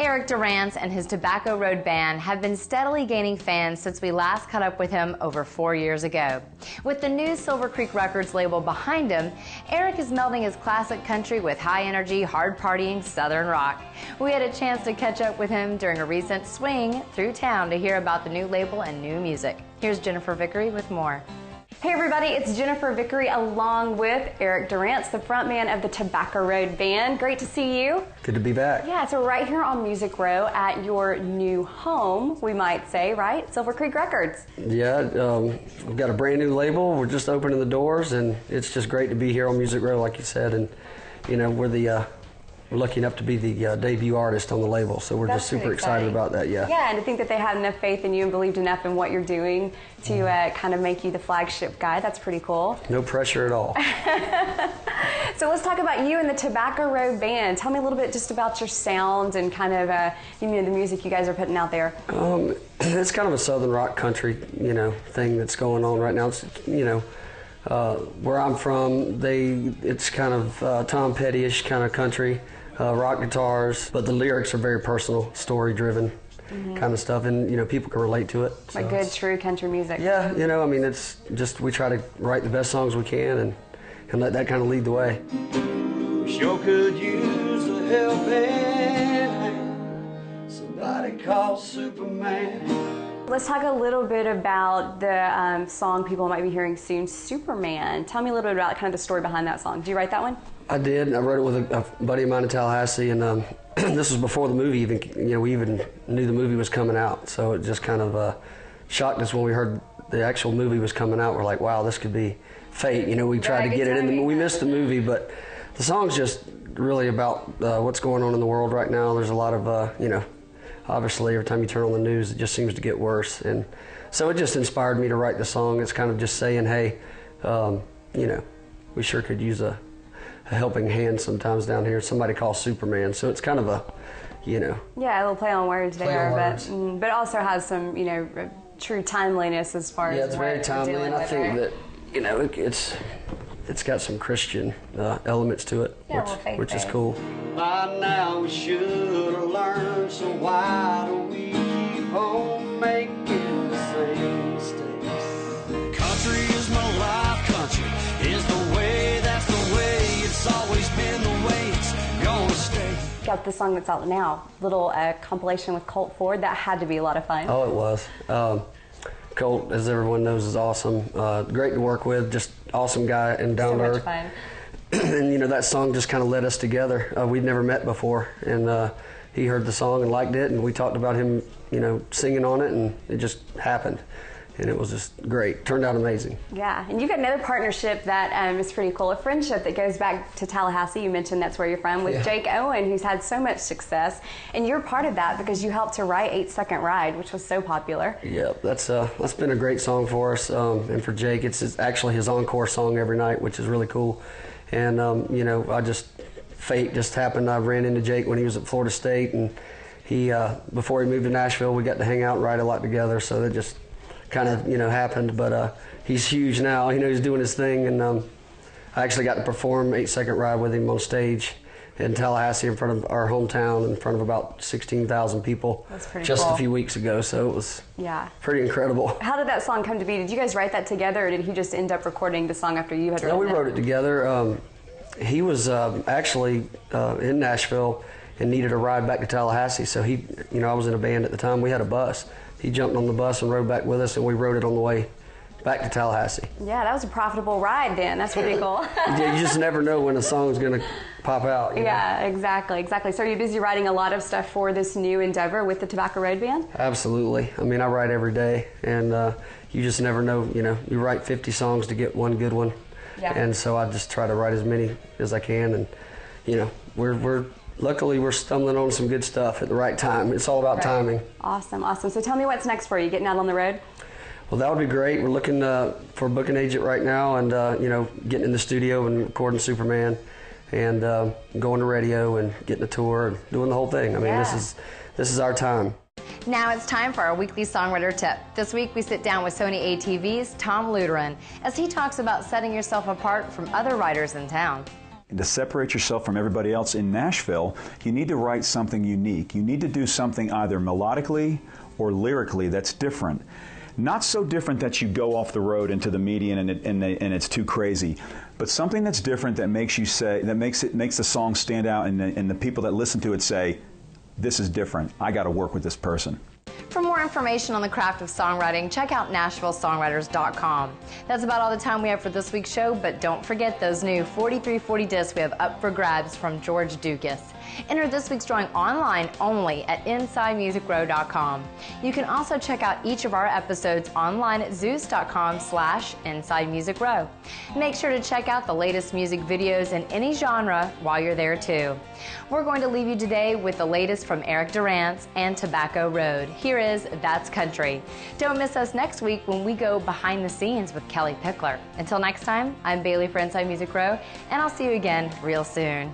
Eric Durrance and his Tobacco Road Band have been steadily gaining fans since we last caught up with him over 4 years ago. With the new Silvercreek Records label behind him, Eric is melding his classic country with high-energy, hard-partying Southern rock. We had a chance to catch up with him during a recent swing through town to hear about the new label and new music. Here's Jennifer Vickery with more. Hey everybody, it's Jennifer Vickery along with Eric Durrance, the frontman of the Tobacco Road Band. Great to see you. Good to be back. Yeah, so right here on Music Row at your new home, we might say, right? Silvercreek Records. Yeah, we've got a brand new label. We're just opening the doors, and it's just great to be here on Music Row, like you said. And you know, we're lucky enough to be the debut artist on the label, so we're just super excited about that. Yeah, and to think that they had enough faith in you and believed enough in what you're doing to kind of make you the flagship guy. That's pretty cool. No pressure at all. So let's talk about you and the Tobacco Road Band. Tell me a little bit just about your sound and kind of the music you guys are putting out there. It's kind of a Southern rock country, thing that's going on right now. It's, where I'm from, it's kind of Tom Petty-ish kind of country. Rock guitars, but the lyrics are very personal, story-driven kind of stuff, and people can relate to it. So like good, true country music. Yeah, it's just we try to write the best songs we can and let that kind of lead the way. Sure could use a helping hand, somebody called Superman. Let's talk a little bit about the song people might be hearing soon, Superman. Tell me a little bit about kind of the story behind that song. Did you write that one? I did. I wrote it with a buddy of mine in Tallahassee, and this was before the movie even, we even knew the movie was coming out. So it just kind of shocked us when we heard the actual movie was coming out. We're like, wow, this could be fate. We tried to get it in. We missed the movie, but the song's just really about what's going on in the world right now. There's a lot of, obviously every time you turn on the news, it just seems to get worse. And so it just inspired me to write the song. It's kind of just saying, hey, we sure could use a helping hand sometimes down here. Somebody calls Superman, so it's kind of a, Yeah, a little play on words there, but also has some, true timeliness as far as it's very timely, and I think that, it's got some Christian elements to it, which is cool. By now we should have learned, so why do we keep on making the same mistakes? Country is my life, country is the way, that's the way, it's always been the way it's gonna stay. Got the song that's out now, little compilation with Colt Ford. That had to be a lot of fun. Oh, it was. Colt, as everyone knows, is awesome. Great to work with, just awesome guy and down to earth. So much fun. And that song just kind of led us together. We'd never met before, and he heard the song and liked it, and we talked about him, singing on it, and it just happened. And it was just great. Turned out amazing. Yeah, and you've got another partnership that is pretty cool, a friendship that goes back to Tallahassee. You mentioned that's where you're from, with Jake Owen, who's had so much success. And you're part of that because you helped to write 8 Second Ride, which was so popular. Yeah, that's been a great song for us. And for Jake, it's actually his encore song every night, which is really cool. And, fate just happened. I ran into Jake when he was at Florida State, and he, before he moved to Nashville, we got to hang out and write a lot together, so that just kind of happened. But he's huge now. He's doing his thing, and I actually got to perform 8 Second Ride with him on stage in Tallahassee in front of our hometown, in front of about 16,000 people. That's pretty just cool. A few weeks ago, so it was pretty incredible. How did that song come to be? Did you guys write that together, or did he just end up recording the song after you had written it? No, we wrote it together. He was actually in Nashville and needed a ride back to Tallahassee, so he, I was in a band at the time. We had a bus. He jumped on the bus and rode back with us, and we rode it on the way back to Tallahassee. Yeah, that was a profitable ride then. That's pretty cool. Yeah, you just never know when a song's going to pop out. Yeah, exactly. So are you busy writing a lot of stuff for this new endeavor with the Tobacco Road Band? Absolutely. I mean, I write every day, and you just never know. You write 50 songs to get one good one. Yeah. And so I just try to write as many as I can, and luckily we're stumbling on some good stuff at the right time. It's all about timing. Awesome. So tell me what's next for you, getting out on the road? Well, that would be great. We're looking for a booking agent right now, and getting in the studio and recording Superman, and going to radio and getting a tour and doing the whole thing. I mean, this is our time. Now it's time for our weekly songwriter tip. This week we sit down with Sony ATV's Tom Luteran as he talks about setting yourself apart from other writers in town. And to separate yourself from everybody else in Nashville, you need to write something unique. You need to do something either melodically or lyrically that's different. Not so different that you go off the road into the median and it's too crazy, but something that's different that makes you say, that makes the song stand out, and the people that listen to it say, this is different. I got to work with this person. For more information on the craft of songwriting, check out NashvilleSongwriters.com. That's about all the time we have for this week's show, but don't forget those new 4340 discs we have up for grabs from George Dukas. Enter this week's drawing online only at InsideMusicRow.com. You can also check out each of our episodes online at Zeus.com/InsideMusicRow. Make sure to check out the latest music videos in any genre while you're there too. We're going to leave you today with the latest from Eric Durrance and Tobacco Road. Here is That's Country. Don't miss us next week when we go behind the scenes with Kelly Pickler. Until next time, I'm Bailey for Inside Music Row, and I'll see you again real soon.